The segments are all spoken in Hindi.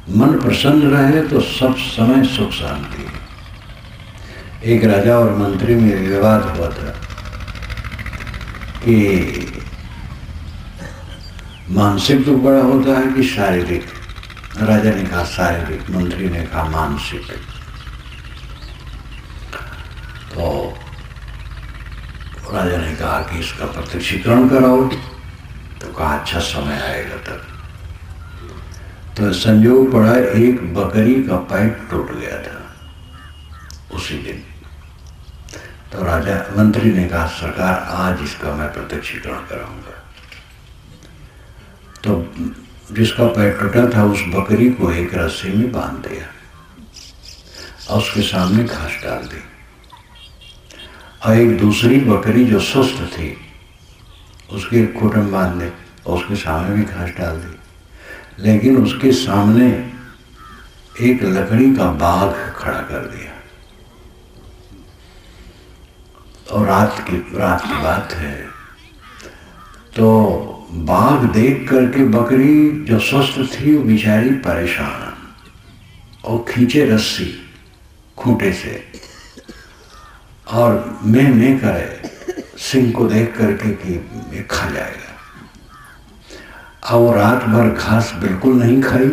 मन प्रसन्न रहे तो सब समय सुख शांति। एक राजा और मंत्री में विवाद हुआ था कि मानसिक दुख बड़ा होता है कि शारीरिक। राजा ने कहा शारीरिक, मंत्री ने कहा मानसिक। तो राजा ने कहा कि इसका प्रत्यक्षीकरण कराओ। तो कहा अच्छा समय आएगा तब। तो संयोग पड़ा, एक बकरी का पैर टूट गया था उसी दिन। तो राजा मंत्री ने कहा सरकार आज इसका मैं प्रत्यक्षीकरण कराऊंगा। तो जिसका पैर टूटा था उस बकरी को एक रस्सी में बांध दिया और उसके सामने घास डाल दी, और एक दूसरी बकरी जो स्वस्थ थी उसके एक खूंटे में बांध दे और उसके सामने भी घास डाल दी। लेकिन उसके सामने एक लकड़ी का बाग खड़ा कर दिया। और रात की बात है। तो बाघ देख करके बकरी जो स्वस्थ थी वो बेचारी परेशान, और खींचे रस्सी खूंटे से और मैं करे सिंह को देख करके कि ये खा जाएगा। और वो रात भर घास बिल्कुल नहीं खाई,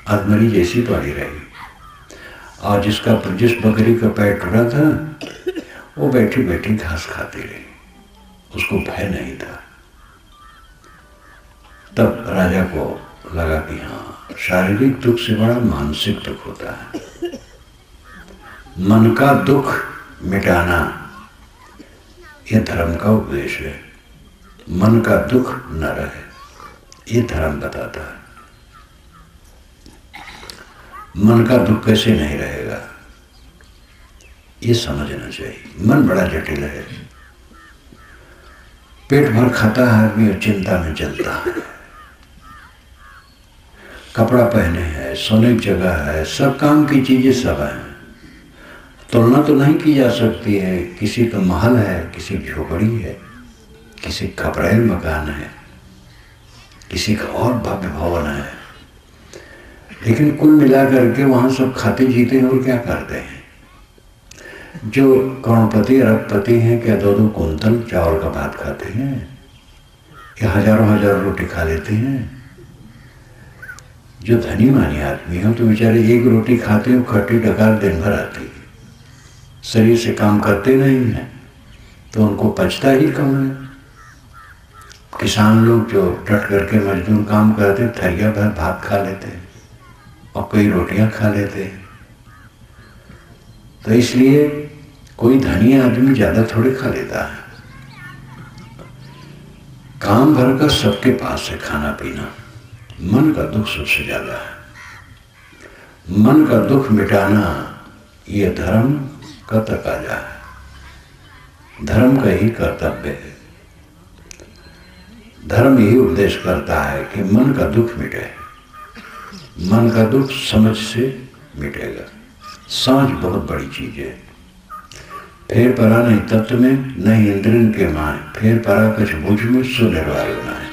अधमरी जैसी पड़ी रही। और जिस बकरी का पैर टूटा था वो बैठी बैठी घास खाती रही, उसको भय नहीं था। तब राजा को लगा कि हाँ, शारीरिक दुख से बड़ा मानसिक दुख होता है। मन का दुख मिटाना ये धर्म का उपदेश है। मन का दुख न रहे ये धर्म बताता है। मन का दुख कैसे नहीं रहेगा ये समझना चाहिए। मन बड़ा जटिल है। पेट भर खाता है आदमी और चिंता में चलता है। कपड़ा पहने हैं, सोने की जगह है, सब काम की चीजें सब हैं। तुलना तो नहीं की जा सकती है। किसी का महल है, किसी की झोपड़ी है, किसी का खपरेल मकान है, किसी का और भव्य भवन है। लेकिन कुल मिलाकर के वहां सब खाते जीते हैं और क्या करते हैं। जो करोड़पति अरबपति हैं क्या 2-2 कुंतल चावल का भात खाते हैं या हजारों रोटी खा लेते हैं। जो धनी मानी आदमी है तो बेचारे एक रोटी खाते हैं, खट्टी डकार दिन भर आती है, शरीर से काम करते नहीं हैं तो उनको पचता ही कम है। किसान लोग जो डट करके मजदूर काम करते हैं थरिया भर भात खा लेते हैं और कई रोटियां खा लेते हैं। तो इसलिए कोई धनी आदमी ज्यादा थोड़े खा लेता है। काम भर का सबके पास है खाना पीना। मन का दुख सबसे ज्यादा है। मन का दुख मिटाना ये धर्म का तकाजा है, धर्म का ही कर्तव्य है। धर्म यही उपदेश करता है कि मन का दुख मिटे। मन का दुख समझ से मिटेगा। समझ बहुत बड़ी चीज है। फेर परा नहीं तत्व में नहीं इंद्रियन के माए, फेर परा कछ बुझ में सो निर्वाय बनाए।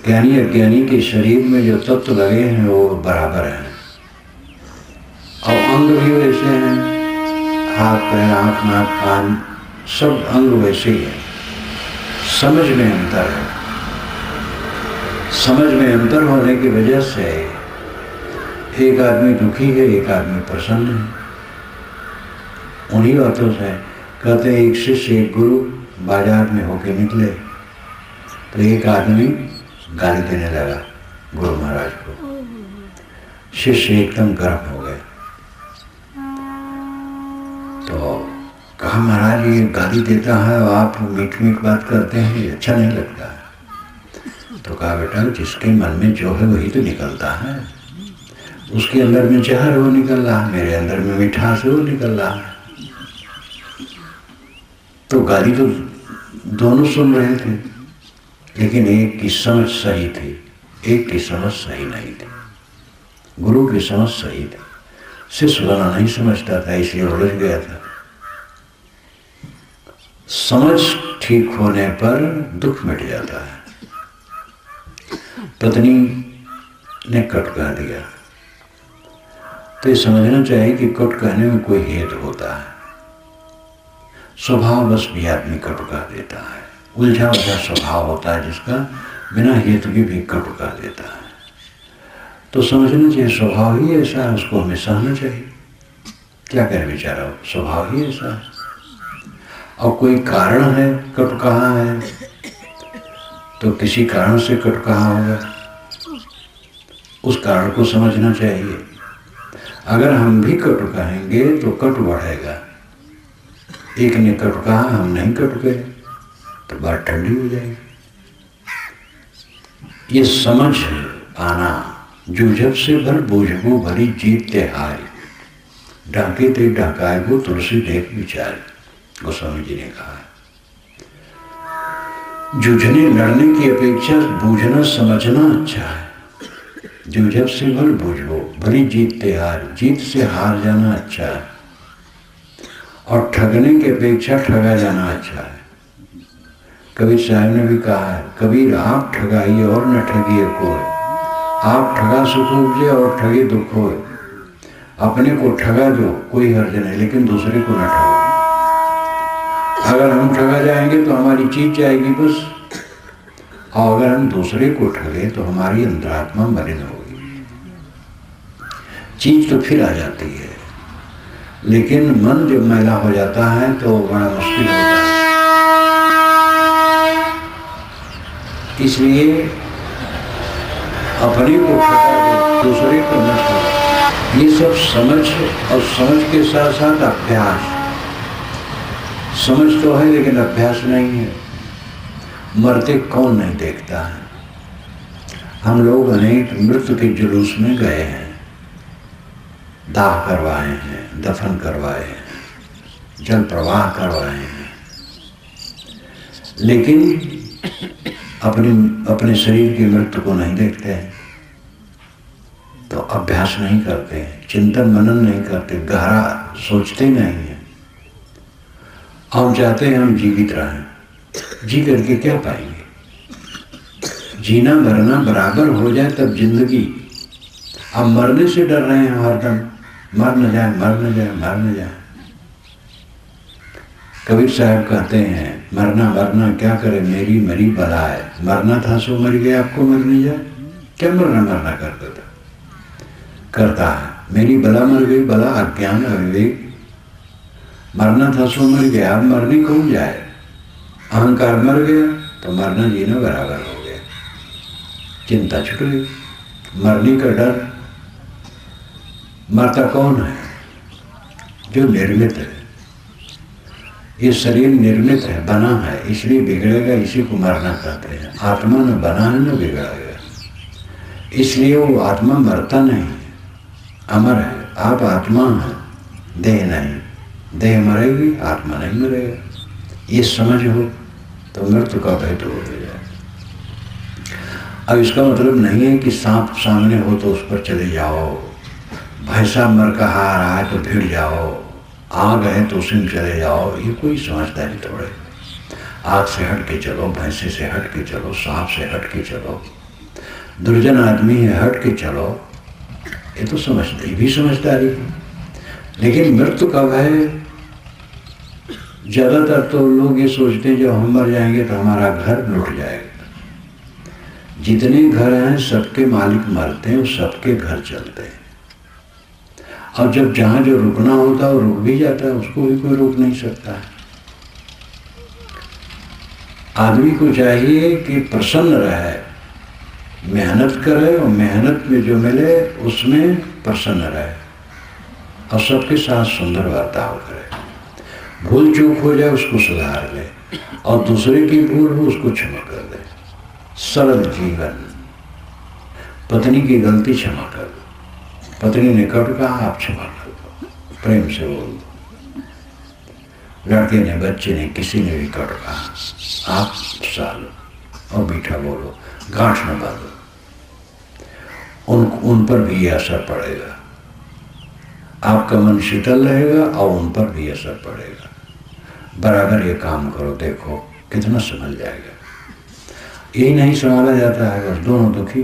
ज्ञानी अज्ञानी के शरीर में जो तत्व लगे हैं वो बराबर हैं और अंग भी वैसे हैं। हाथ पैर आंख नाक कान सब अंग वैसे ही है। समझ में अंतर है। समझ में अंतर होने की वजह से एक आदमी दुखी है, एक आदमी प्रसन्न है। उन्हीं बातों से कहते हैं एक शिष्य एक गुरु बाजार में होके निकले तो एक आदमी गाली देने लगा गुरु महाराज को। शिष्य एकदम गर्म हो गए। तो कहा महाराज ये गाली देता है और आप मीठ मीठ बात करते हैं, ये अच्छा नहीं लगता है। तो कहा बेटा जिसके मन में जो है वही तो निकलता है। उसके अंदर में जहर वो निकल रहा है, मेरे अंदर में मिठास वो निकल रहा है। तो गाली तो दोनों सुन रहे थे लेकिन एक की समझ सही थी, एक की समझ सही नहीं थी। गुरु की समझ सही थी, शिष्य वाला नहीं समझता था इसलिए उलझ गया था। समझ ठीक होने पर दुख मिट जाता है। पत्नी ने कट कह दिया। तो ये समझना चाहिए कि कट कहने में कोई हेतु होता है। स्वभाव बस भी आदमी कट कह देता है, उलझा उलझा स्वभाव होता है जिसका, बिना हेतु के भी कट कह देता है। तो समझना चाहिए स्वभाव ही ऐसा है, उसको हमें सहना चाहिए। क्या कहे बेचारा, स्वभाव ही ऐसा है। और कोई कारण है कट कहा है, तो किसी कारण से कट कहा होगा, उस कारण को समझना चाहिए। अगर हम भी कट कहेंगे तो कट बढ़ेगा। एक ने कट कहा, हम नहीं कट गए, तो बात ठंडी हो जाएगी। ये समझ आना, जूझब से भर बूझबो भरी जीत हाय, डाके ते डाकाय को तुलसी देख विचार, गोस्वामी जी ने कहा। जूझने लड़ने की अपेक्षा बूझना समझना अच्छा है। जूझब से भर बूझबो भरी जीत हार, जीत से हार जाना अच्छा है। और ठगने की अपेक्षा ठगा जाना अच्छा है। कबीर साहब ने भी कहा है, कबीर आप ठगाइए और न ठगिए कोई, आप ठगा सुख उपजे और ठगे दुख होए। अपने को ठगा दो कोई हर्ज नहीं, लेकिन दूसरे को न ठगो। अगर हम ठगा जाएंगे तो हमारी चीज जाएगी बस, और अगर हम दूसरे को ठगे तो हमारी अंतरात्मा मलिन होगी। चीज तो फिर आ जाती है, लेकिन मन जब मैला हो जाता है तो बड़ा मुश्किल होता है। इसलिए अपने को ठगा, दूसरे को न ठगा। ये सब समझ, और समझ के साथ साथ अभ्यास। समझ तो है लेकिन अभ्यास नहीं है। मरते कौन नहीं देखता है। हम लोग अनेक मृत्यु के जुलूस में गए हैं, दाह करवाए हैं, दफन करवाए हैं, जल प्रवाह करवाए हैं, लेकिन अपने शरीर की मृत्यु को नहीं देखते हैं। तो अभ्यास नहीं करते, चिंतन मनन नहीं करते, गहरा सोचते नहीं है। हम चाहते हैं हम जीवित रहें, जी करके क्या पाएंगे। जीना मरना बराबर हो जाए तब जिंदगी। अब मरने से डर रहे हैं हरदम, मर न जाए, मर न जाए, मर न जाए। कबीर साहब कहते हैं, मरना मरना क्या करे मेरी मरी बला है। मरना था सो मर गया, आपको मर नहीं जाए। क्या मरना मरना करता था, करता है। मेरी बला मर गई, बला अज्ञान अविवेक। मरना था सो मर गया, अब मरने कौन जाए। अहंकार मर गया तो मरना जीना बराबर हो गया, चिंता छूट गई, मरने का डर। मरता कौन है, जो निर्मित है। ये शरीर निर्मित है, बना है, इसलिए बिगड़ेगा, इसी को मरना कहते हैं। आत्मा न बना है न बिगड़ेगा, इसलिए वो आत्मा मरता नहीं है, अमर है। आप आत्मा हैं, देह नहीं। देह मरेगी, आत्मा नहीं मरेगा। ये समझ हो तो मृत्यु का भय दूर हो जाए। अब इसका मतलब नहीं है कि सांप सामने हो तो उस पर चले जाओ, भैंसा मर कहा आ रहा है तो भिड़ जाओ, आग है तो उसी में चले जाओ। ये कोई समझदारी थोड़े। आग से हट के चलो, भैंसे से हट के चलो, सांप से हट के चलो, दुर्जन आदमी है हट के चलो। ये तो समझदारी भी समझदारी है। लेकिन मृत्यु का भय, ज़्यादातर तो लोग ये सोचते हैं जब हम मर जाएंगे तो हमारा घर लुट जाएगा। जितने घर हैं सबके मालिक मरते हैं और सबके घर चलते हैं। और जब जहाँ जो रुकना होता है वो रुक भी जाता है, उसको भी कोई रोक नहीं सकता है। आदमी को चाहिए कि प्रसन्न रहे, मेहनत करे और मेहनत में जो मिले उसमें प्रसन्न रहे, और सबके साथ सुंदर बर्ताव करे। भूल चूक हो जाए उसको सुधार ले, और दूसरे की भूल हो उसको क्षमा कर दे। सरल जीवन। पत्नी की गलती क्षमा कर दो, पत्नी ने कट कहा आप क्षमा कर दो, प्रेम से बोल दो। लड़के ने, बच्चे ने, किसी ने भी कट कहा आप सालो और मीठा बोलो, गांठ न बांधो। उन पर भी ये असर पड़ेगा, आपका मन शीतल रहेगा और उन पर भी असर पड़ेगा। बराबर ये काम करो, देखो कितना संभल जाएगा। यही नहीं संभाला जाता है, बस दोनों दुखी।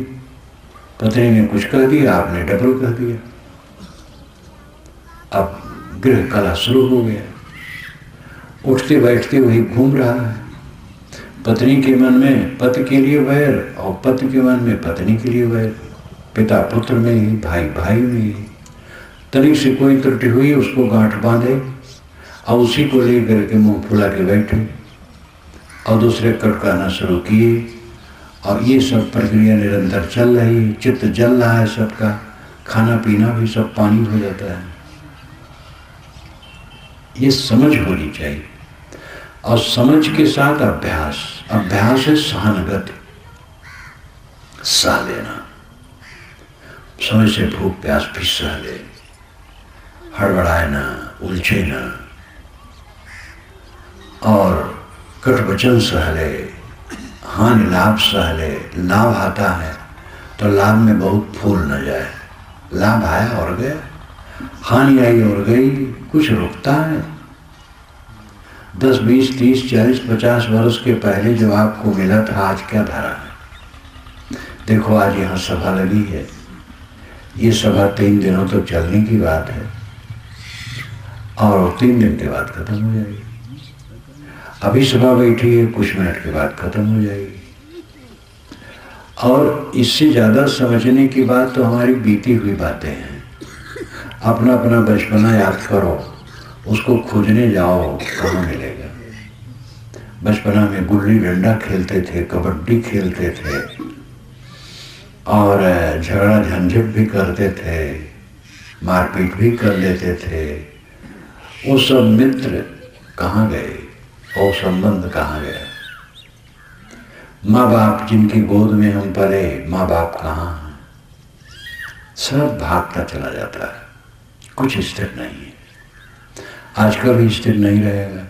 पत्नी ने कुछ कह दिया, आपने डबल कह दिया। अब गृह कला शुरू हो गया। उठते बैठते वही घूम रहा है। पत्नी के मन में पति के लिए वैर और पति के मन में पत्नी के लिए वैर, पिता पुत्र में ही, भाई भाई में ही। तनिक से कोई त्रुटि हुई उसको गांठ बांधे और उसी को लेकर के मुंह फुला के बैठे और दूसरे कटकाना शुरू किए। और ये सब प्रक्रिया निरंतर चल रही, चित्त जल रहा है सबका, खाना पीना भी सब पानी हो जाता है। ये समझ होनी चाहिए और समझ के साथ अभ्यास। अभ्यास है सहानुभूति, सह लेना। समय से भूख प्यास भी सह ले, हड़बड़ाए ना, उलझे ना, और कटवचन सह ले, हानि लाभ सह ले। लाभ आता है तो लाभ में बहुत फूल न जाए, लाभ आया और गया, हानि आई और गई, कुछ रुकता है। 10, 20, 30, 40, 50 वर्ष के पहले जो आपको मिला था आज क्या धरा है। देखो आज यहाँ सभा लगी है, ये सभा 3 दिनों तक चलने की बात है और 3 दिन के बाद खत्म हो जाएगी। अभी सभा बैठी है, कुछ मिनट के बाद खत्म हो जाएगी। और इससे ज़्यादा समझने की बात तो हमारी बीती हुई बातें हैं। अपना अपना बचपना याद करो, उसको खोजने जाओ, कहाँ मिलेगा। बचपना में गुल्ली डंडा खेलते थे, कबड्डी खेलते थे और झगड़ा झंझट भी करते थे, मारपीट भी कर लेते थे। वो सब मित्र कहाँ गए, वो संबंध कहाँ गया। माँ बाप जिनकी गोद में हम पले, माँ बाप कहाँ हैं। सब भागता चला जाता है, कुछ स्थिर नहीं है। आज कभी स्थिर नहीं रहेगा।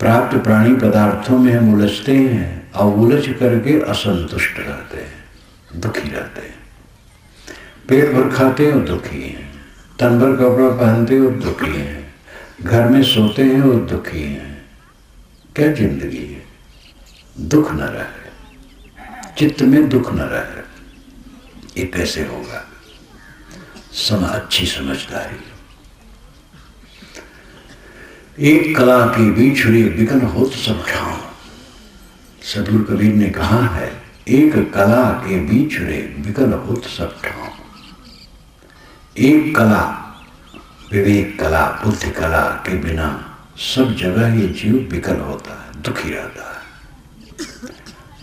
प्राप्त प्राणी पदार्थों में हम उलझते हैं और उलझ करके असंतुष्ट रहते हैं, दुखी रहते हैं। पेट भर खाते हैं और दुखी हैं, तन भर कपड़ा पहनते और दुखी हैं, घर में सोते हैं और दुखी हैं। क्या जिंदगी है। दुख न रहे, चित्त में दुख न रहे, ये कैसे होगा। अच्छी समझदारी। एक कला के बीच रे विकल होत सब ठाव। सदगुरु कबीर ने कहा है, एक कला के बीच रे विकल होत सब ठाव। एक कला, विवेक कला, बुद्धि कला के बिना सब जगह ये जीव विकल होता है, दुखी रहता है।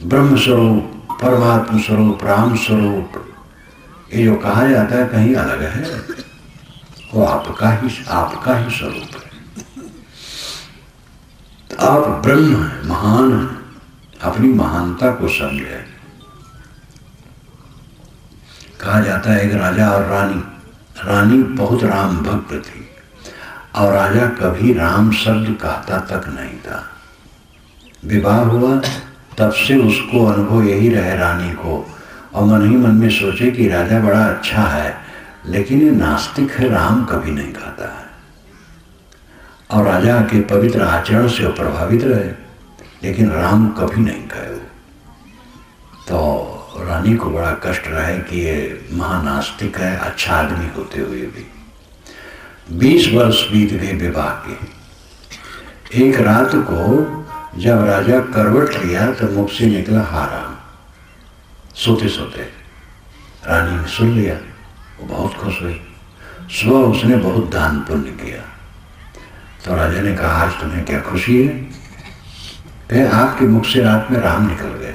ब्रह्म स्वरूप, परमात्मा स्वरूप, राम स्वरूप, ये जो कहा जाता है कहीं अलग है, वो आपका ही स्वरूप है। आप ब्रह्म हैं, महान हैं, अपनी महानता को समझे। कहा जाता है एक राजा और रानी बहुत राम भक्त थी और राजा कभी राम शब्द कहता तक नहीं था। विवाह हुआ तब से उसको अनुभव यही रहे रानी को, और मन ही मन में सोचे कि राजा बड़ा अच्छा है लेकिन ये नास्तिक है, राम कभी नहीं कहता है। और राजा के पवित्र आचरण से प्रभावित रहे लेकिन राम कभी नहीं कहे। तो रानी को बड़ा कष्ट रहे कि ये महानास्तिक है, अच्छा आदमी होते हुए भी। 20 वर्ष बीत गए विवाह के। एक रात को जब राजा करवट लिया तो मुख से निकला हारा। सोते सोते रानी ने सुन लिया, वो बहुत खुश हुई। सुबह उसने बहुत दान पुण्य किया। तो राजा ने कहा, आज तुम्हें क्या खुशी है? कहे, आपके मुख से रात में राम निकल गया।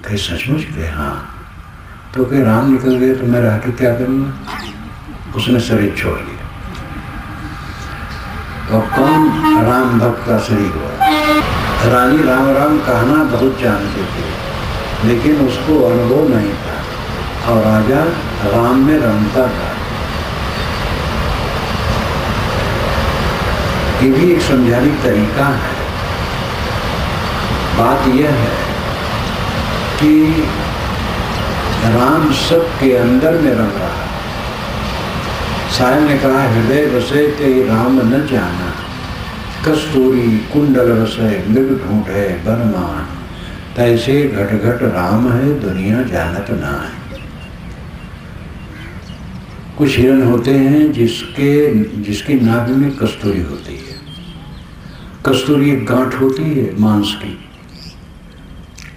कहे, सचमुच? कहे, हाँ। तो कहे, राम निकल गए तो मैं रह के क्या करूँगा? उसने शरीर छोड़ लिया। और कौन राम भक्त का शरीर हुआ? रानी राम राम कहना बहुत जानते थे लेकिन उसको अनुभव नहीं था और राजा राम में रमता था। ये भी एक समझाने का तरीका है। बात यह है कि राम सबके अंदर में रम रहा है। साहब ने कहा, हृदय बसे ते राम न जाना, कस्तूरी कुंडल बसे मृग ढूंढे बनमान, तैसे घट घट राम है दुनिया जानत ना है। कुछ हिरण होते हैं जिसकी नाभि में कस्तूरी होती है। कस्तूरी एक गांठ होती है मांस की,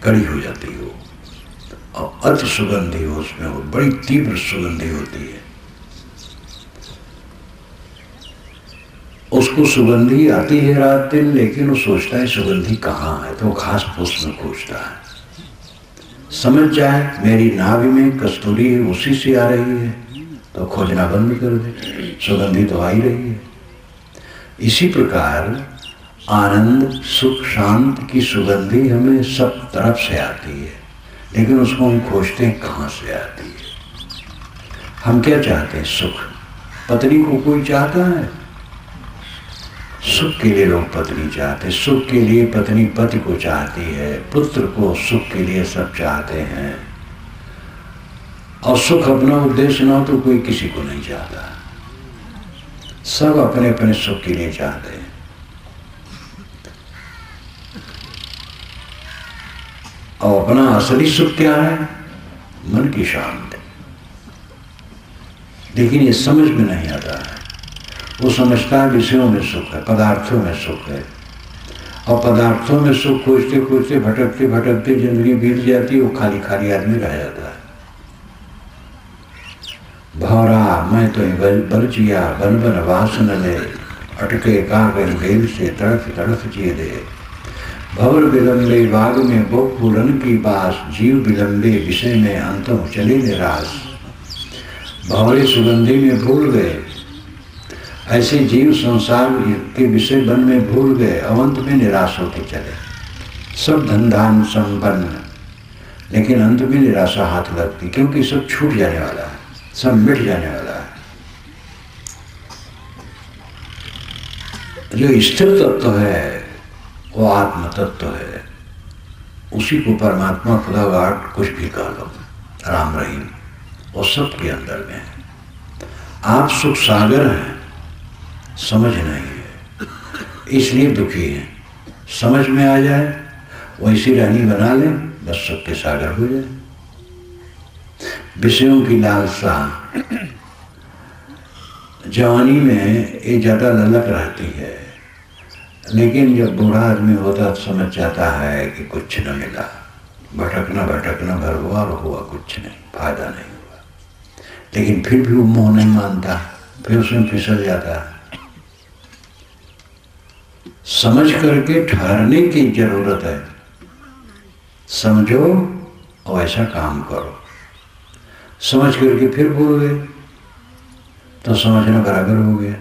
कड़ी हो जाती है वो, और अति सुगंधी हो, उसमें वो बड़ी तीव्र सुगंधी होती है। उसको सुगंधी आती है रात दिन, लेकिन वो सोचता है सुगंधी कहाँ है, तो वो घास फूस में खोजता है। समझ जाए मेरी नाभि में कस्तूरी है, उसी से आ रही है, तो खोजना बंद कर दे, सुगंधी तो आ ही रही है। इसी प्रकार आनंद, सुख, शांत की सुगंधी हमें सब तरफ से आती है, लेकिन उसको हम खोजते हैं कहाँ से आती है। हम क्या चाहते हैं? सुख। पत्नी को कोई चाहता है? सुख के लिए लोग पत्नी चाहते हैं, सुख के लिए पत्नी पति को चाहती है, पुत्र को सुख के लिए सब चाहते हैं। और सुख अपना उद्देश्य ना हो तो कोई किसी को नहीं चाहता, सब अपने अपने सुख के लिए चाहते हैं। और अपना असली सुख क्या है? मन की शांति। लेकिन ये समझ में नहीं आता है। वो समझता है विषयों में सुख है, पदार्थों में सुख है, और पदार्थों में सुख खोजते खोजते भटकते भटकते जिंदगी बीत जाती है, वो खाली खाली आदमी रह जाता है। भौरा मैं तो बरचिया बन बन वासन ले, अटके कागज बेल से तड़फ तड़फ जिए दे। भवर विलंबे बाग में बो फूलन की बास, जीव विलंबे विषय में अंतों चले निराश। भौरे सुगंधी में भूल गए, ऐसे जीव संसार के विषय वन में भूल गए, अवंत में निराश होते चले। सब धन संपन्न, लेकिन अंत में निराशा हाथ लगती, क्योंकि सब छूट जाने वाला है, सब मिट जाने वाला है। जो स्थिर तत्व है वो आत्म तत्व है, उसी को परमात्मा, खुदा, गाड कुछ भी कह लो, राम रहीम, वो सबके अंदर में है। आप सुख सागर हैं, समझ नहीं है, इसलिए दुखी है। समझ में आ जाए, वैसी रानी बना ले, बस सुख के सागर हो जाए। विषयों की लालसा जवानी में ये ज्यादा ललक रहती है, लेकिन जब बूढ़ा आदमी होता तो समझ जाता है कि कुछ न मिला, भटकना भटकना भर हुआ और हुआ कुछ नहीं, फायदा नहीं हुआ। लेकिन फिर भी वो मोह नहीं मानता, फिर उसमें फिसल जाता है। समझ करके ठहरने की जरूरत है। समझो और ऐसा काम करो। समझ करके फिर भूल गए तो समझना बराबर हो गया।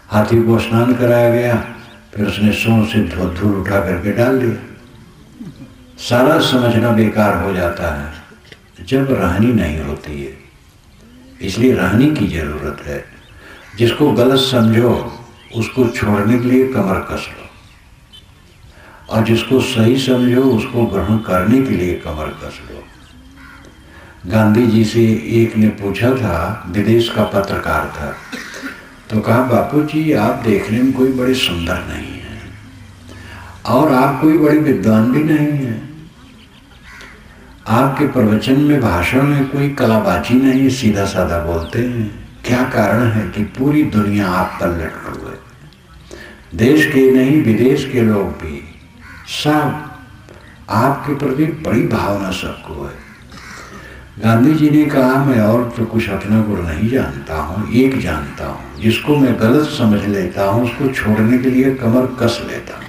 हाथी को स्नान कराया गया, फिर उसने सोन से धूल उठा करके डाल दिया। सारा समझना बेकार हो जाता है जब रहनी नहीं होती है। इसलिए रहनी की जरूरत है। जिसको गलत समझो उसको छोड़ने के लिए कमर कस लो, और जिसको सही समझो उसको ग्रहण करने के लिए कमर कस लो। गांधी जी से एक ने पूछा था, विदेश का पत्रकार था, तो कहा बापू जी आप देखने में कोई बड़े सुंदर नहीं है और आप कोई बड़े विद्वान भी नहीं है, आपके प्रवचन में, भाषण में कोई कलाबाजी नहीं, सीधा साधा बोलते हैं, क्या कारण है कि पूरी दुनिया आप पर लटके हुए, देश के नहीं विदेश के लोग भी सब आपके प्रति बड़ी भावना सबको है। गांधी जी ने कहा मैं और तो कुछ अपना गुण नहीं जानता हूँ, एक जानता हूँ, जिसको मैं गलत समझ लेता हूँ उसको छोड़ने के लिए कमर कस लेता हूँ,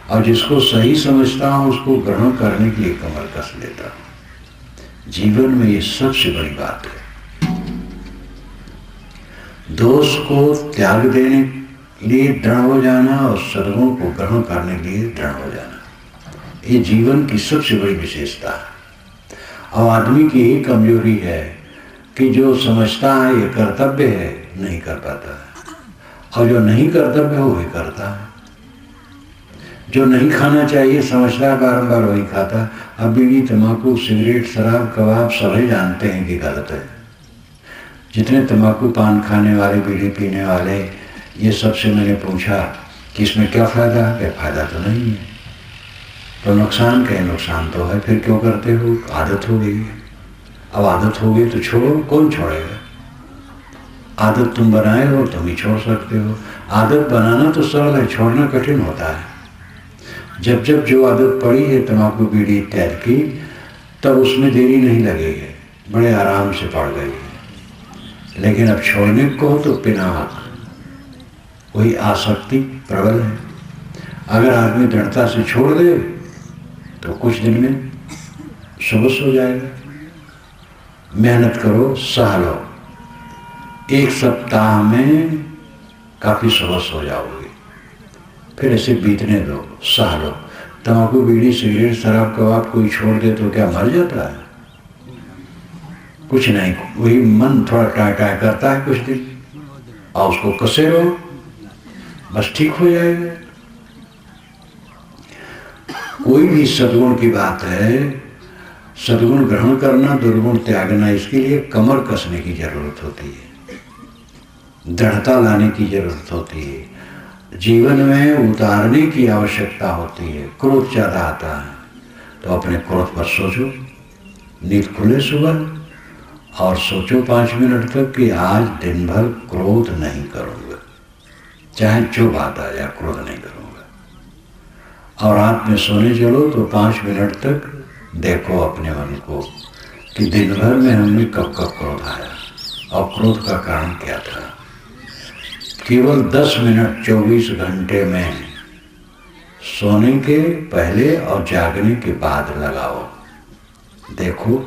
और जिसको सही समझता हूँ उसको ग्रहण करने के लिए कमर कस लेता हूँ। जीवन में ये सबसे बड़ी बात है। दोष को त्याग देने के लिए दृढ़ हो जाना और सद्गुण को ग्रहण करने के लिए दृढ़ हो जाना, ये जीवन की सबसे बड़ी विशेषता है। और आदमी की यही कमजोरी है कि जो समझता है ये कर्तव्य है, नहीं कर पाता है, और जो नहीं कर्तव्य है वही करता है। जो नहीं खाना चाहिए समझता है, बारंबार वही खाता है। अब बीड़ी, तम्बाकू, सिगरेट, शराब, कबाब सभी जानते हैं कि गलत है। जितने तम्बाकू पान खाने वाले, बीड़ी पीने वाले, ये सबसे मैंने पूछा कि इसमें क्या फ़ायदा है? क्या फ़ायदा तो नहीं है। तो नुकसान क्या? नुकसान तो है, फिर क्यों करते हो? आदत हो गई है। अब आदत हो गई तो छोड़ो, कौन छोड़ेगा? आदत तुम बनाए हो तुम ही छोड़ सकते हो। आदत बनाना तो सरल है, छोड़ना कठिन होता है। जब जब जो आदत पड़ी है तम्बाकू बीड़ी इत्यादि की, तब उसमें देरी नहीं लगेगी, बड़े आराम से पड़ गई है। लेकिन अब छोड़ने को तो पिनाक, वही आसक्ति प्रबल है। अगर आदमी दृढ़ता से छोड़ दे तो कुछ दिन में सुबह हो जाएगा। मेहनत करो, सह लो, 1 सप्ताह में काफ़ी स्वस्थ हो जाओगे। फिर ऐसे बीतने दो, सह लो। तम्बाकू बीड़ी सिगरेट शराब कबाब कोई छोड़ दे तो क्या मर जाता है? कुछ नहीं, वही मन थोड़ा टाय टाय करता है कुछ दिन, और उसको कसे रहो, बस ठीक हो जाएगा। कोई भी सद्गुण की बात है, सद्गुण ग्रहण करना, दुर्गुण त्यागना, इसके लिए कमर कसने की जरूरत होती है, दृढ़ता लाने की जरूरत होती है, जीवन में उतारने की आवश्यकता होती है। क्रोध ज़्यादा आता है तो अपने क्रोध पर सोचो, नींद खुले सुबह और सोचो 5 मिनट तक कि आज दिन भर क्रोध नहीं करूँगा, चाहे जो बात आ जाए क्रोध नहीं करूँगा। और रात में सोने चलो तो 5 मिनट तक देखो अपने मन को कि दिन भर में हमें कब कब क्रोध आया और क्रोध का कारण क्या था। केवल 10 मिनट 24 घंटे में सोने के पहले और जागने के बाद लगाओ, देखो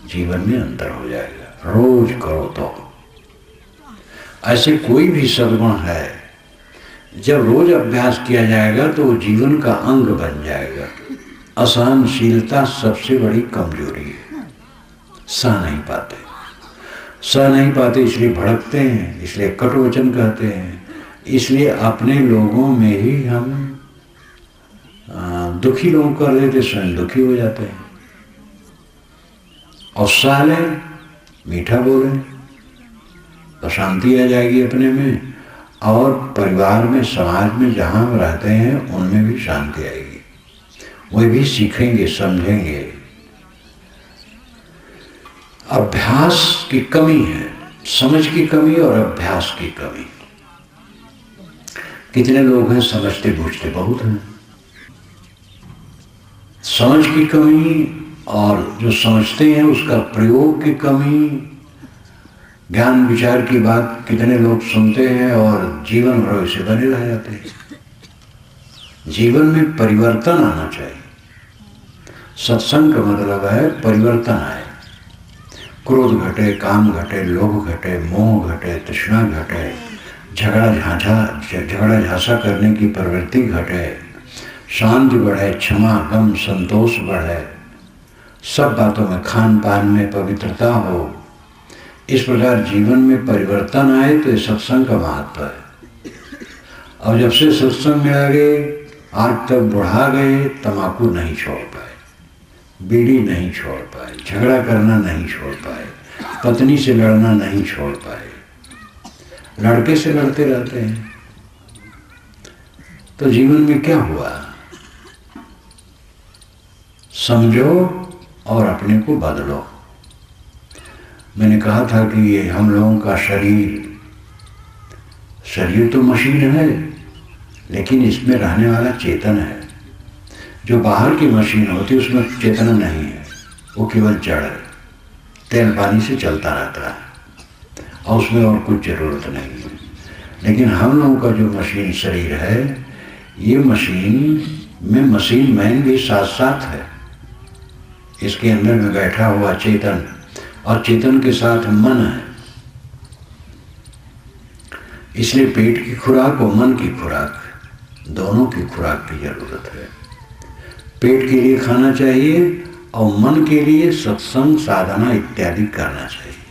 जीवन में अंतर हो जाएगा। रोज करो तो ऐसे कोई भी सद्गुण है, जब रोज अभ्यास किया जाएगा तो वो जीवन का अंग बन जाएगा। असहनशीलता सबसे बड़ी कमजोरी है, सह नहीं पाते, सह नहीं पाते इसलिए भड़कते हैं, इसलिए कटु वचन कहते हैं, इसलिए अपने लोगों में ही हम दुखी लोग कर देते, स्वयं दुखी हो जाते हैं। और सह लें, मीठा बोलें तो शांति आ जाएगी अपने में, और परिवार में समाज में जहाँ हम रहते हैं उनमें भी शांति आएगी, वे भी सीखेंगे समझेंगे। अभ्यास की कमी है, समझ की कमी और अभ्यास की कमी। कितने लोग हैं समझते बूझते बहुत हैं, समझ की कमी और जो समझते हैं उसका प्रयोग की कमी। ज्ञान विचार की बात कितने लोग सुनते हैं और जीवन भर वैसे बने रह जाते हैं। जीवन में परिवर्तन आना चाहिए। सत्संग का मतलब है परिवर्तन आए, क्रोध घटे, काम घटे, लोभ घटे, मोह घटे, तृष्णा घटे, झगड़ा झांसा करने की प्रवृत्ति घटे, शांति बढ़े, क्षमा गम संतोष बढ़े, सब बातों में, खान पान में पवित्रता हो। इस प्रकार जीवन में परिवर्तन आए तो ये सत्संग का महत्व है। और जब से सत्संग में आ गए, आज तक बढ़ा गए, तम्बाकू नहीं छोड़ पाए, बीड़ी नहीं छोड़ पाए, झगड़ा करना नहीं छोड़ पाए, पत्नी से लड़ना नहीं छोड़ पाए, लड़के से लड़ते रहते हैं, तो जीवन में क्या हुआ? समझो और अपने को बदलो। मैंने कहा था कि ये हम लोगों का शरीर तो मशीन है, लेकिन इसमें रहने वाला चेतन है। जो बाहर की मशीन होती है उसमें चेतना नहीं है, वो केवल जड़ है, तेल पानी से चलता रहता है और उसमें और कुछ ज़रूरत नहीं है। लेकिन हम लोगों का जो मशीन शरीर है, ये मशीन में मशीन मैन भी साथ साथ है। इसके अंदर में बैठा हुआ चेतन, और चेतन के साथ मन है। इसलिए पेट की खुराक और मन की खुराक, दोनों की खुराक की जरूरत है। पेट के लिए खाना चाहिए और मन के लिए सत्संग साधना इत्यादि करना चाहिए।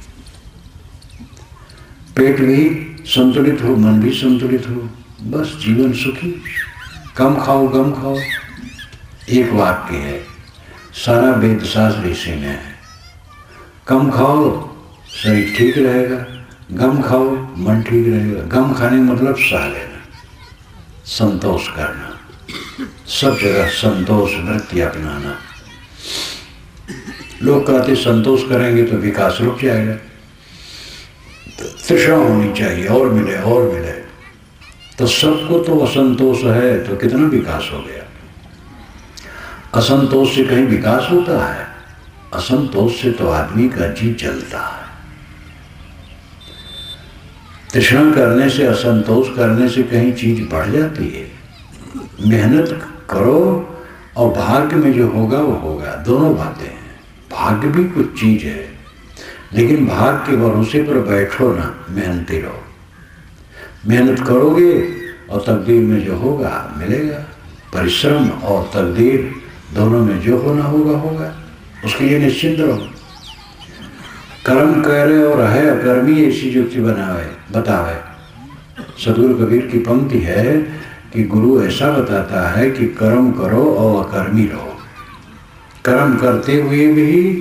पेट भी संतुलित हो, मन भी संतुलित हो, बस जीवन सुखी। कम खाओ गम खाओ, एक वाक्य है, सारा वेद शास्त्र इसी में है। कम खाओ शरीर ठीक रहेगा, गम खाओ मन ठीक रहेगा। गम खाने का मतलब सह लेना, संतोष करना, सब जगह संतोष वृत्ति अपनाना। लोग कहते संतोष करेंगे तो विकास रुक जाएगा। तृष्णा होनी चाहिए और मिले और मिले। तो सबको तो असंतोष है तो कितना विकास हो गया। असंतोष से कहीं विकास होता है? असंतोष से तो आदमी का जी जलता है। तृष्णा करने से, असंतोष करने से कहीं चीज बढ़ जाती है? मेहनत करो और भाग्य में जो होगा वो होगा, दोनों बातें हैं। भाग्य भी कुछ चीज है, लेकिन भाग्य के भरोसे पर बैठो ना, मेहनती रहो। मेहनत करोगे और तकदीर में जो होगा मिलेगा। परिश्रम और तकदीर दोनों में जो होना होगा होगा, उसके लिए निश्चिंत रहो। कर्म करे और है अकर्मी ऐसी युक्ति बतावे। सदगुरु कबीर की पंक्ति है कि गुरु ऐसा बताता है कि कर्म करो और अकर्मी रहो। कर्म करते हुए भी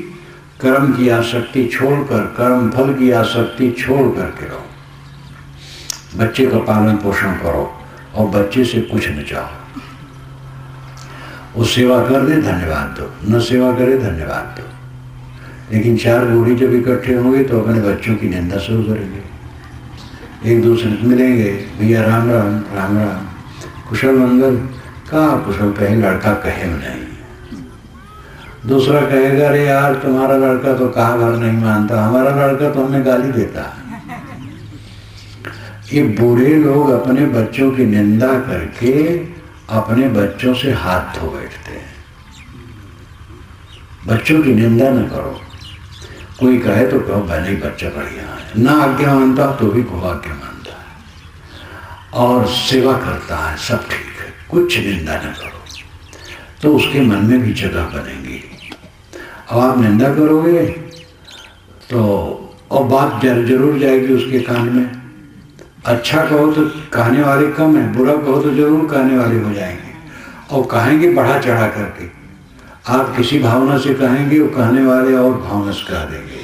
कर्म की आसक्ति छोड़कर, कर्म फल की आसक्ति छोड़ करके रहो। बच्चे का पालन पोषण करो और बच्चे से कुछ न चाहो। वो सेवा कर दे धन्यवाद दो, न सेवा करे धन्यवाद दो। लेकिन चार बूढ़ी जब इकट्ठे होंगे तो अपने बच्चों की निंदा शुरू करेंगे। एक दूसरे से मिलेंगे, भैया राम राम, राम राम, कुशल मंगल। कहाँ कुशल कहे, लड़का कहे नहीं। दूसरा कहेगा अरे यार तुम्हारा लड़का तो कहा भर नहीं मानता, हमारा लड़का तो हमें गाली देता है। ये बूढ़े लोग अपने बच्चों की निंदा करके अपने बच्चों से हाथ धो बैठते हैं। बच्चों की निंदा न करो। कोई कहे तो कहो भाई बच्चा बढ़िया है, ना आज्ञा मानता तो भी को आज्ञा मानता है और सेवा करता है, सब ठीक है, कुछ निंदा न करो तो उसके मन में भी जगह बनेगी। अब आप निंदा करोगे तो और बात जरूर जाएगी उसके कान में। अच्छा कहो तो कहने वाले कम है, बुरा कहो तो जरूर कहने वाले हो जाएंगे और कहेंगे बढ़ा चढ़ा करके। आप किसी भावना से कहेंगे, वो कहने वाले और भावना से कह देंगे।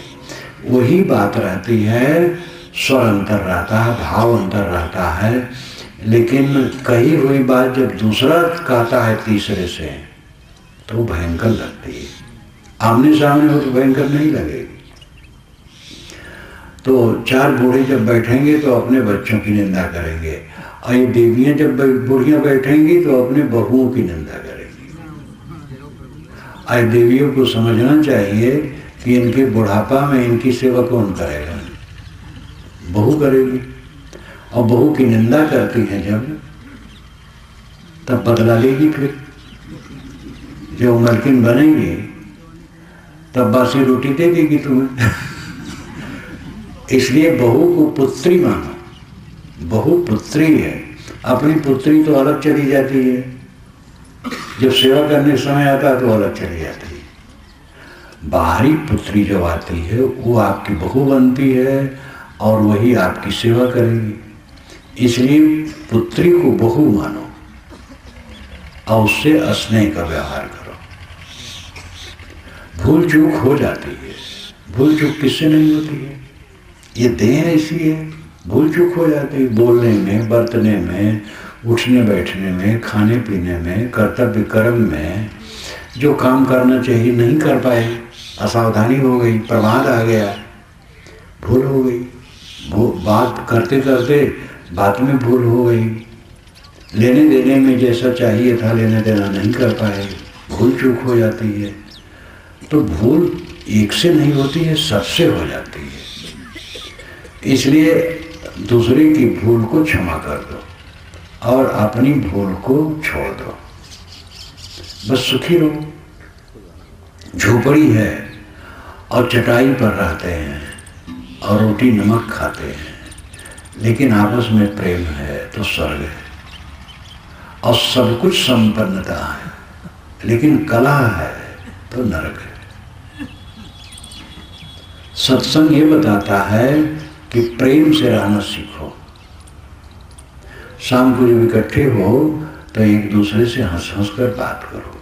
वही बात रहती है, स्वर अंतर रहता है, भाव अंतर रहता है। लेकिन कही हुई बात जब दूसरा कहता है तीसरे से तो भयंकर लगती है। आमने सामने हो तो भयंकर नहीं लगेगी। तो चार बूढ़े जब बैठेंगे तो अपने बच्चों की निंदा करेंगे और ये देवियां जब बूढ़ियां बैठेंगी तो अपने बहुओं की निंदा करेंगी। आज देवियों को समझना चाहिए कि इनके बुढ़ापा में इनकी सेवा कौन करेगा? बहू करेगी। और बहू की निंदा करती है जब, तब बदला लेगी। फिर जब मलकिन बनेगी तब बासी रोटी दे देगी तुम्हें। इसलिए बहू को पुत्री मानो। बहू पुत्री है, अपनी पुत्री तो अलग चली जाती है, जब सेवा करने समय आता है तो अलग चली जाती है। बाहरी पुत्री जब आती है वो आपकी बहू बनती है और वही आपकी सेवा करेगी। इसलिए पुत्री को बहू मानो और उससे स्नेह का व्यवहार करो। भूल चूक हो जाती है, भूल चूक किससे नहीं होती है? ये देह ऐसी है, भूल चूक हो जाती है। बोलने में, बरतने में, उठने बैठने में, खाने पीने में, कर्तव्य कर्म में जो काम करना चाहिए नहीं कर पाए, असावधानी हो गई, प्रमाद आ गया, भूल हो गई। बात करते करते बात में भूल हो गई, लेने देने में जैसा चाहिए था लेने देना नहीं कर पाए, भूल चूक हो जाती है। तो भूल एक से नहीं होती है, सबसे हो जाती है। इसलिए दूसरे की भूल को क्षमा कर दो और अपनी भूल को छोड़ दो, बस सुखी रहो। झोपड़ी है और चटाई पर रहते हैं और रोटी नमक खाते हैं, लेकिन आपस में प्रेम है तो स्वर्ग है और सब कुछ संपन्नता है, लेकिन कला है तो नरक है। सत्संग ये बताता है कि प्रेम से रहना सीखो। शाम को जब इकट्ठे हो तो एक दूसरे से हंस हंस कर बात करो।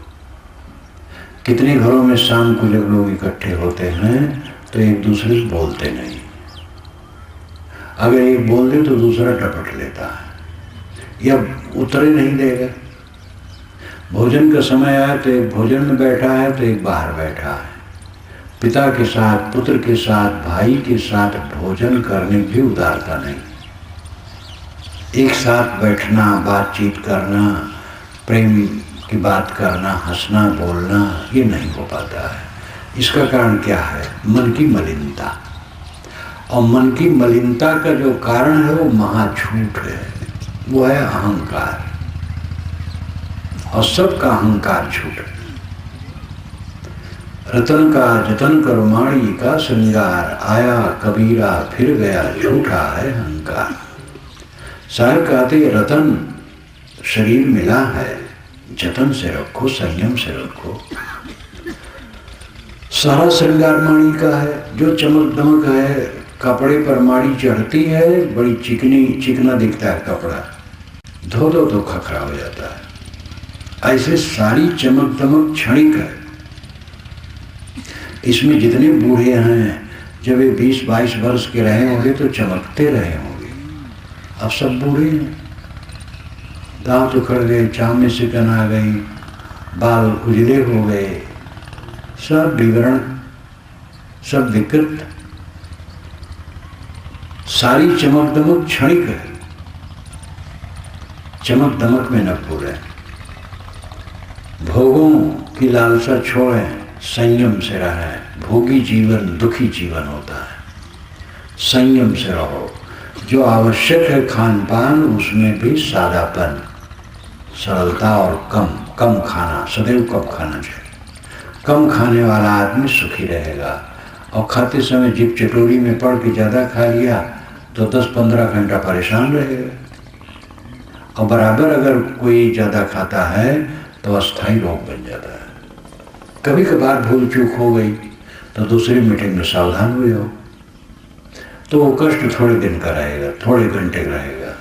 कितने घरों में शाम को जब लोग इकट्ठे होते हैं तो एक दूसरे से बोलते नहीं। अगर एक बोल दे तो दूसरा टपट लेता है या उतरे नहीं देगा। भोजन का समय आया तो एक भोजन में बैठा है तो एक बाहर बैठा है, पिता के साथ, पुत्र के साथ, भाई के साथ भोजन करने भी उदारता नहीं। एक साथ बैठना, बातचीत करना, प्रेम की बात करना, हंसना बोलना, ये नहीं हो पाता है। इसका कारण क्या है? मन की मलिनता। और मन की मलिनता का जो कारण है वो महाझूठ है, वो है अहंकार। और सबका अहंकार झूठ है। रतन का जतन करो माड़ी का श्रृंगार, आया कबीरा फिर गया झूठा है अहंकार। साहब कहते रतन शरीर मिला है, जतन से रखो, संयम से रखो। सारा श्रृंगार माड़ी का है। जो चमक दमक है, कपड़े पर माड़ी चढ़ती है, बड़ी चिकना दिखता है कपड़ा, धो दो तो खखरा हो जाता है। ऐसे सारी चमक दमक क्षणिक है। इसमें जितने बूढ़े हैं, जब ये 20-22 वर्ष के रहे होंगे तो चमकते रहे होंगे। अब सब बूढ़े हैं, दांत उखड़ गए, चाम में सिकन आ गई, बाल उजले हो गए, सब विवरण, सब विकृत। सारी चमक दमक क्षणिक है। चमक दमक में न पूरे। भोगों की लालसा छोड़ें, संयम से रहें। भोगी जीवन दुखी जीवन होता है। संयम से रहो। जो आवश्यक है खान पान, उसमें भी सादापन, सरलता और कम खाना। सदैव कम खाना चाहिए। कम खाने वाला आदमी सुखी रहेगा। और खाते समय जिप चटोरी में पड़ के ज़्यादा खा लिया तो 10-15 घंटा परेशान रहेगा। और बराबर अगर कोई ज़्यादा खाता है तो अस्थायी रोग बन जाता है। कभी कभार भूल चूक हो गई तो दूसरी मीटिंग में सावधान हुए हो तो वो कष्ट थोड़े दिन का रहेगा, थोड़े घंटे का रहेगा।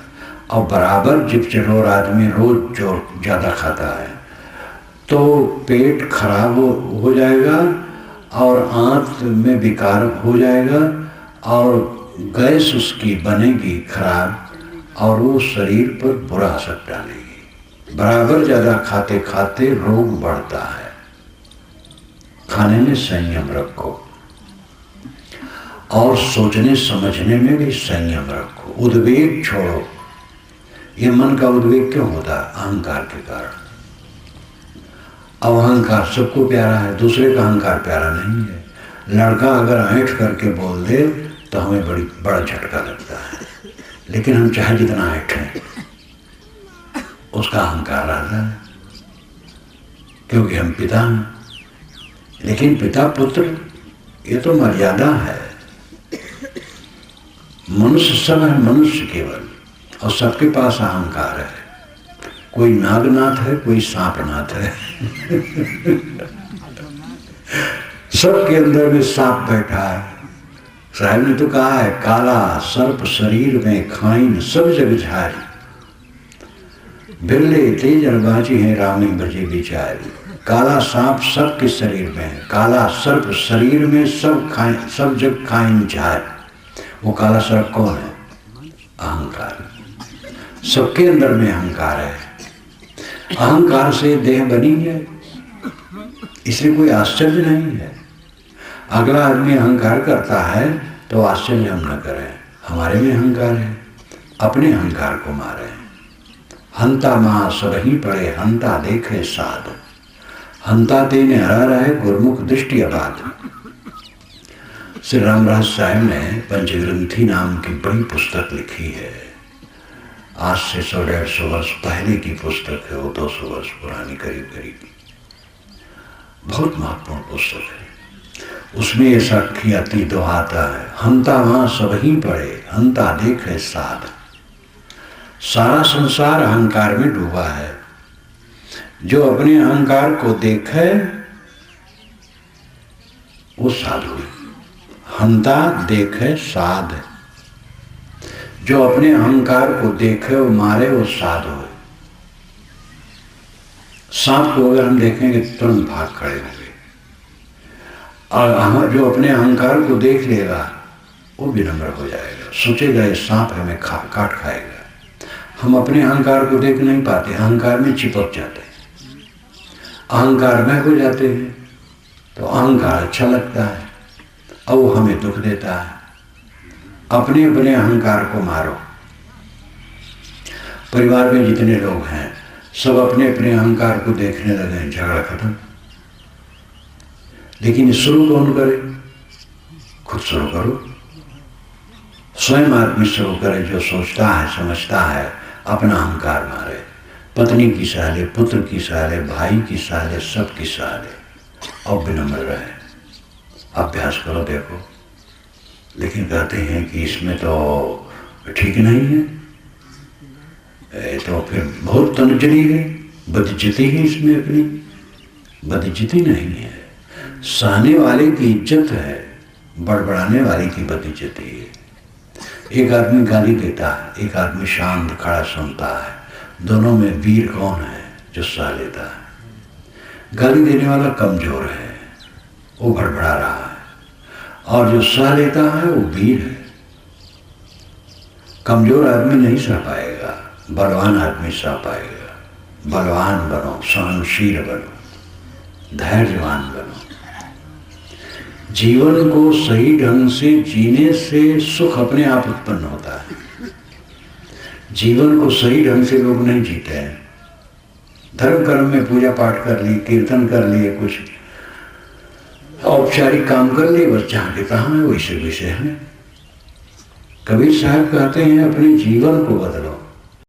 और बराबर जिप चटोर आदमी रोज जो ज़्यादा खाता है तो पेट खराब हो जाएगा और आंत में विकार हो जाएगा और गैस उसकी बनेगी खराब और वो शरीर पर बुरा असर डालेगी। बराबर ज़्यादा खाते खाते रोग बढ़ता है। खाने में संयम रखो और सोचने समझने में भी संयम रखो। उद्वेग छोड़ो। ये मन का उद्वेग क्यों होता है? अहंकार के कारण। अब अहंकार सबको प्यारा है, दूसरे का अहंकार प्यारा नहीं है। लड़का अगर ऐंठ करके बोल दे तो हमें बड़ा झटका लगता है, लेकिन हम चाहे जितना ऐंठें उसका अहंकार रहता है, क्योंकि हम पिता हैं। लेकिन पिता पुत्र ये तो मर्यादा है। मनुष्य सब है, मनुष्य केवल, और सबके पास अहंकार है। कोई नागनाथ है, कोई सांपनाथ है। सबके अंदर में सांप बैठा है। साहब ने तो कहा है, काला सर्प शरीर में खाइन सब जग झारी, बिरले तेज अरबाजी है रामी बजे बिचारी। काला सांप सबके शरीर में है, काला सर्प शरीर में सब जग खाइन झार। वो काला सर्प कौन है? अहंकार। सबके अंदर में अहंकार है। अहंकार से देह बनी है, इसलिए कोई आश्चर्य नहीं है। अगला आदमी अहंकार करता है तो आश्चर्य हम न करें। हमारे में अहंकार है, अपने अहंकार को मारे। हंता माँ सबही पड़े, हंता देखे साध, हंता तेने हरा रहे गुरमुख दृष्टि अबाध। श्री रामराज साहब ने पंचग्रंथी नाम की बड़ी पुस्तक लिखी है। आज से 100-150 वर्ष पहले की पुस्तक है वो, 200 वर्ष पुरानी करीब करीब। बहुत महत्वपूर्ण पुस्तक है। उसमें ये साखी अति दोहाता है, हंता वहां सबही पड़े, हंता देखे साध। सारा संसार अहंकार में डूबा है। जो अपने अहंकार को देखे वो साधु है। हंता देखे साध। जो अपने अहंकार को देखे वो मारे वो साधु है। सांप को अगर हम देखेंगे तुरंत भाग खड़े होंगे, और हम जो अपने अहंकार को देख लेगा वो विनम्र हो जाएगा, सोचेगा ये सांप हमें काट खाएगा। हम अपने अहंकार को देख नहीं पाते, अहंकार में चिपक जाते हैं, अहंकार में हो जाते हैं, तो अहंकार अच्छा लगता है। और वो हमें दुख देता है। अपने अपने अहंकार को मारो। परिवार में जितने लोग हैं सब अपने अपने अहंकार को देखने लगे, झगड़ा खत्म। लेकिन शुरू कौन करे? खुद शुरू करो। स्वयं आदमी शुरू करे, जो सोचता है समझता है, अपना अहंकार मारे। पत्नी की सलाह ले, पुत्र की सलाह ले, भाई की सलाह ले, सबकी सलाह ले और विनम्र रहे। अभ्यास करो, देखो। लेकिन कहते हैं कि इसमें तो ठीक नहीं है, तो फिर बहुत तनजली है, बदइज्जती है इसमें। अपनी बदइज्जती नहीं है, सहने वाले की इज्जत है, बड़बड़ाने वाले की बदइज्जती है। एक आदमी गाली देता है, एक आदमी शांत खड़ा सुनता है। दोनों में वीर कौन है? जो सह लेता है। गाली देने वाला कमजोर है, वो बड़बड़ा रहा है, और जो सह लेता है वो वीर है। कमजोर आदमी नहीं सह पाएगा, बलवान आदमी सह पाएगा। बलवान बनो, सहनशील बनो, धैर्यवान बनो। जीवन को सही ढंग से जीने से सुख अपने आप उत्पन्न होता है। जीवन को सही ढंग से लोग नहीं जीते हैं। धर्म कर्म में पूजा पाठ कर ली, कीर्तन कर लिए, कुछ औपचारिक काम कर लिए, बस जहाँ के तहाँ है वैसे वैसे हैं। कबीर साहब कहते हैं अपने जीवन को बदलो।